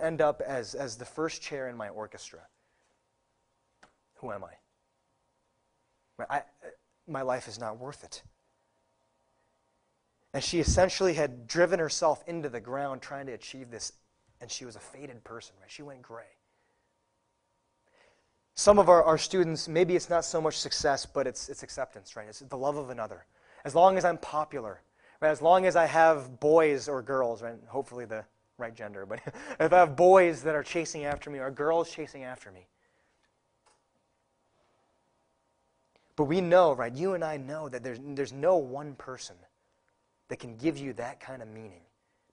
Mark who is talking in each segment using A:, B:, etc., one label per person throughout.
A: end up as the first chair in my orchestra, who am I? My life is not worth it. And she essentially had driven herself into the ground trying to achieve this, and she was a faded person, right? She went gray. Some of our students, maybe it's not so much success, but it's acceptance, right? It's the love of another. As long as I'm popular, right? As long as I have boys or girls, right? Hopefully the right gender, but if I have boys that are chasing after me or girls chasing after me. But we know, right? You and I know that there's no one person that can give you that kind of meaning,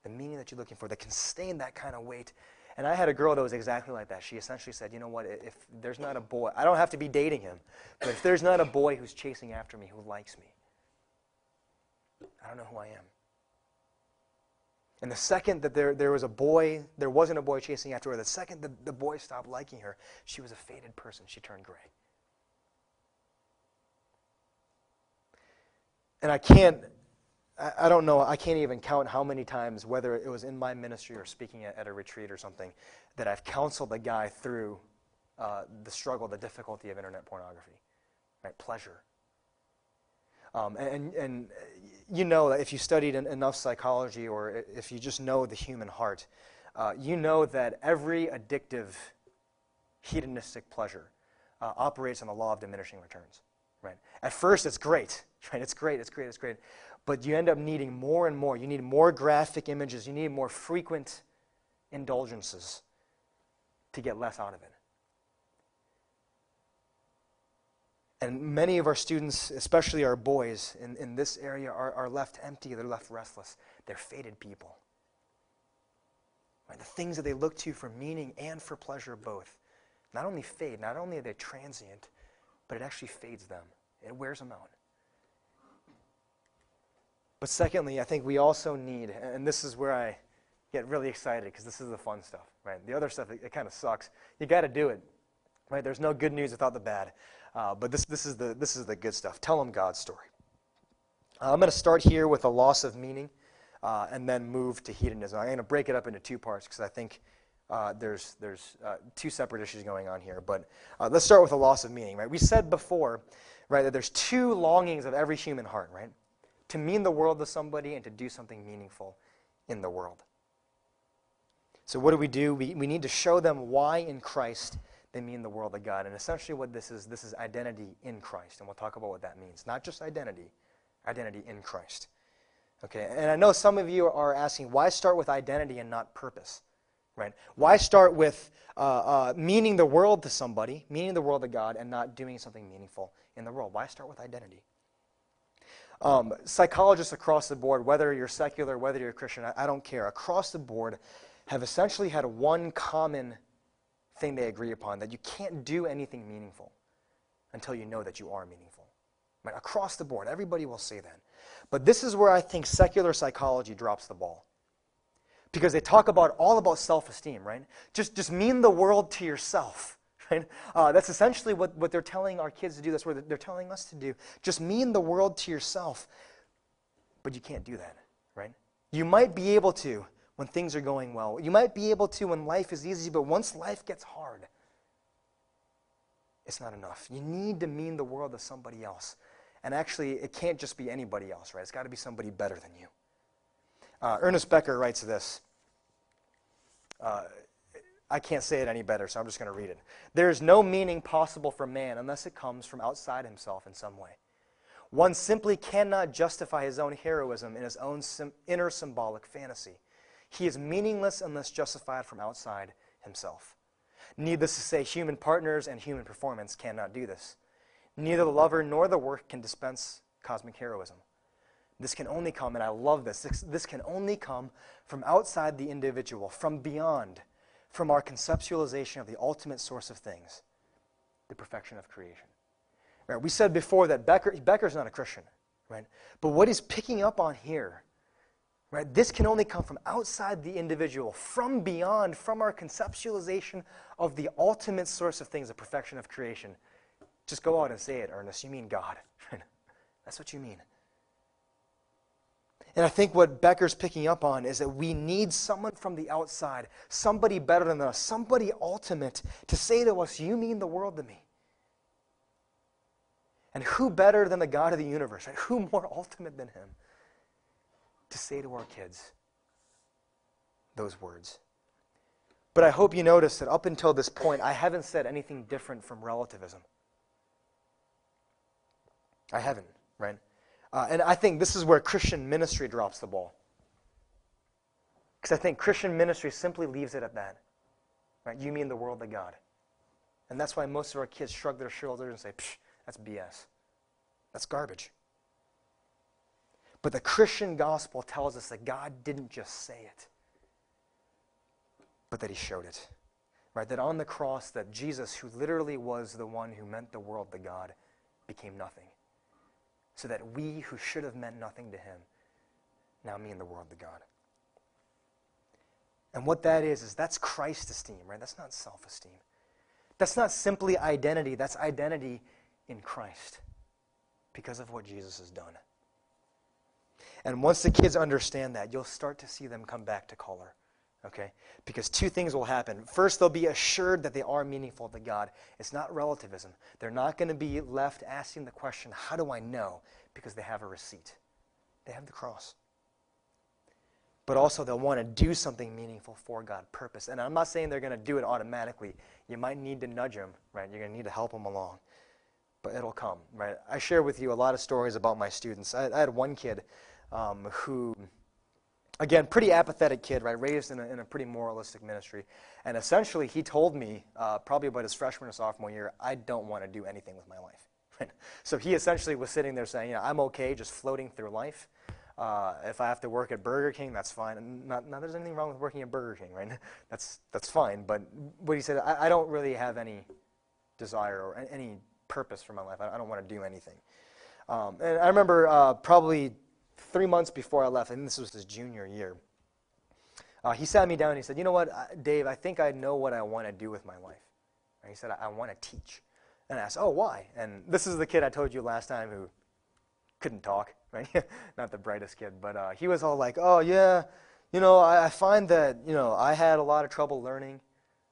A: the meaning that you're looking for, that can sustain that kind of weight. And I had a girl that was exactly like that. She essentially said, you know what, if there's not a boy, I don't have to be dating him, but if there's not a boy who's chasing after me, who likes me, I don't know who I am. And the second that there wasn't a boy chasing after her, the second that the boy stopped liking her, she was a faded person. She turned gray. And I don't know, I can't even count how many times, whether it was in my ministry or speaking at a retreat or something, that I've counseled a guy through the struggle, the difficulty of internet pornography, right? Pleasure. And you know that if you studied enough psychology, or if you just know the human heart, you know that every addictive, hedonistic pleasure operates on the law of diminishing returns, right? At first, it's great, right? It's great. But you end up needing more and more. You need more graphic images. You need more frequent indulgences to get less out of it. And many of our students, especially our boys in this area, are left empty. They're left restless. They're faded people. Right? The things that they look to for meaning and for pleasure both, not only fade, not only are they transient, but it actually fades them. It wears them out. But secondly, I think we also need, and this is where I get really excited because this is the fun stuff, right? The other stuff, it kind of sucks. You got to do it, right? There's no good news without the bad. But this is the good stuff. Tell them God's story. I'm going to start here with a loss of meaning, and then move to hedonism. I'm going to break it up into two parts because I think there's two separate issues going on here. But let's start with a loss of meaning, right? We said before, right, that there's two longings of every human heart, right? To mean the world to somebody and to do something meaningful in the world. So what do? We need to show them why in Christ they mean the world to God. And essentially what this is identity in Christ. And we'll talk about what that means. Not just identity in Christ. Okay, and I know some of you are asking, why start with identity and not purpose? Right? Why start with meaning the world to somebody, meaning the world to God, and not doing something meaningful in the world? Why start with identity? Psychologists across the board, whether you're secular, whether you're Christian, I don't care, across the board have essentially had one common thing they agree upon, that you can't do anything meaningful until you know that you are meaningful. Right? Across the board, everybody will say that. But this is where I think secular psychology drops the ball. Because they talk all about self-esteem, right? Just mean the world to yourself. Right? That's essentially what they're telling our kids to do. That's what they're telling us to do. Just mean the world to yourself. But you can't do that, right? You might be able to when things are going well. You might be able to when life is easy, but once life gets hard, it's not enough. You need to mean the world to somebody else. And actually, it can't just be anybody else, right? It's got to be somebody better than you. Ernest Becker writes this. I can't say it any better, so I'm just going to read it. There is no meaning possible for man unless it comes from outside himself in some way. One simply cannot justify his own heroism in his own inner symbolic fantasy. He is meaningless unless justified from outside himself. Needless to say, human partners and human performance cannot do this. Neither the lover nor the work can dispense cosmic heroism. This can only come, and I love this, this can only come from outside the individual, from beyond, from our conceptualization of the ultimate source of things, the perfection of creation. Right? We said before that Becker's not a Christian, right? But what he's picking up on here, right? This can only come from outside the individual, from beyond, from our conceptualization of the ultimate source of things, the perfection of creation. Just go out and say it, Ernest. You mean God. That's what you mean. And I think what Becker's picking up on is that we need someone from the outside, somebody better than us, somebody ultimate to say to us, you mean the world to me. And who better than the God of the universe, right? Who more ultimate than him to say to our kids those words? But I hope you notice that up until this point, I haven't said anything different from relativism. I haven't, right? And I think this is where Christian ministry drops the ball. Because I think Christian ministry simply leaves it at that. Right? You mean the world to God. And that's why most of our kids shrug their shoulders and say, psh, that's BS. That's garbage. But the Christian gospel tells us that God didn't just say it, but that he showed it. Right? That on the cross, that Jesus, who literally was the one who meant the world to God, became nothing. So that we, who should have meant nothing to him, now mean the world to God. And what that is that's Christ esteem, right? That's not self-esteem. That's not simply identity. That's identity in Christ because of what Jesus has done. And once the kids understand that, you'll start to see them come back to color. Okay? Because two things will happen. First, they'll be assured that they are meaningful to God. It's not relativism. They're not going to be left asking the question, how do I know? Because they have a receipt. They have the cross. But also, they'll want to do something meaningful for God, purpose. And I'm not saying they're going to do it automatically. You might need to nudge them, right? You're going to need to help them along. But it'll come, right? I share with you a lot of stories about my students. I had one kid who... Again, pretty apathetic kid, right? Raised in a pretty moralistic ministry. And essentially, he told me, probably about his freshman or sophomore year, I don't want to do anything with my life. Right? So he essentially was sitting there saying, I'm okay just floating through life. If I have to work at Burger King, that's fine. And not there's anything wrong with working at Burger King, right? That's fine. But what he said, I don't really have any desire or any purpose for my life. I don't want to do anything. And I remember probably 3 months before I left, and this was his junior year, he sat me down and he said, you know what, Dave, I think I know what I want to do with my life. And he said, I want to teach. And I asked, oh, why? And this is the kid I told you last time who couldn't talk, right? Not the brightest kid, but he was all like, oh, yeah, I find that, I had a lot of trouble learning,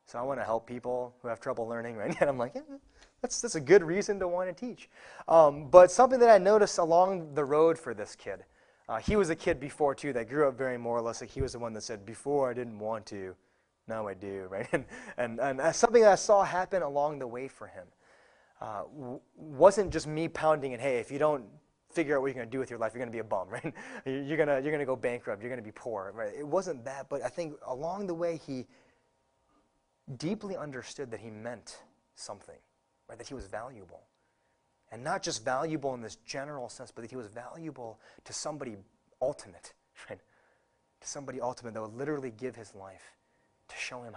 A: so I want to help people who have trouble learning, right? And I'm like, yeah, that's a good reason to want to teach. But something that I noticed along the road for this kid, he was a kid before, too, that grew up very moralistic. He was the one that said, before I didn't want to, now I do, right? And something that I saw happen along the way for him wasn't just me pounding it, hey, if you don't figure out what you're going to do with your life, you're going to be a bum, right? You're going to go bankrupt. You're going to be poor, right? It wasn't that, but I think along the way he deeply understood that he meant something, right? That he was valuable. And not just valuable in this general sense, but that he was valuable to somebody ultimate, right? To somebody ultimate that would literally give his life to show him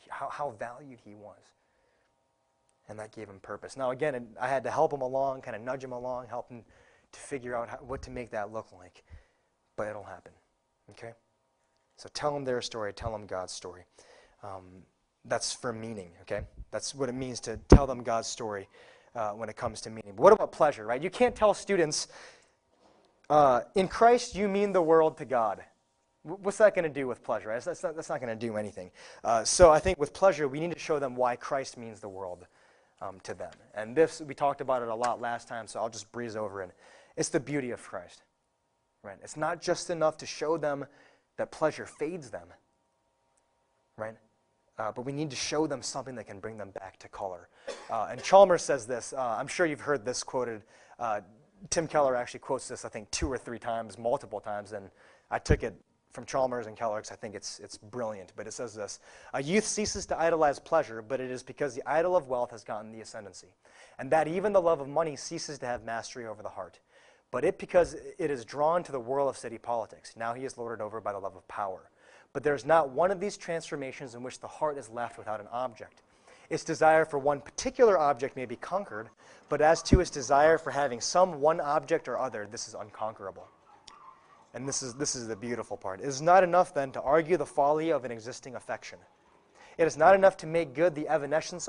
A: how valued he was. And that gave him purpose. Now, again, I had to help him along, kind of nudge him along, help him to figure out what to make that look like. But it'll happen, okay? So tell them their story, tell them God's story. That's for meaning, okay? That's what it means to tell them God's story. When it comes to meaning. But what about pleasure, right? You can't tell students, in Christ you mean the world to God. What's that going to do with pleasure, right? That's not going to do anything. So I think with pleasure, we need to show them why Christ means the world to them. And this, we talked about it a lot last time, so I'll just breeze over it. It's the beauty of Christ, right? It's not just enough to show them that pleasure fades them, right? But we need to show them something that can bring them back to color. And Chalmers says this. I'm sure you've heard this quoted. Tim Keller actually quotes this, I think, 2 or 3 times, multiple times. And I took it from Chalmers and Keller because I think it's brilliant. But it says this. A youth ceases to idolize pleasure, but it is because the idol of wealth has gotten the ascendancy. And that even the love of money ceases to have mastery over the heart. But because it is drawn to the whirl of city politics. Now he is lorded over by the love of power. But there's not one of these transformations in which the heart is left without an object. Its desire for one particular object may be conquered, but as to its desire for having some one object or other, this is unconquerable. And this is the beautiful part. It is not enough, then, to argue the folly of an existing affection. It is not enough to make good the evanescence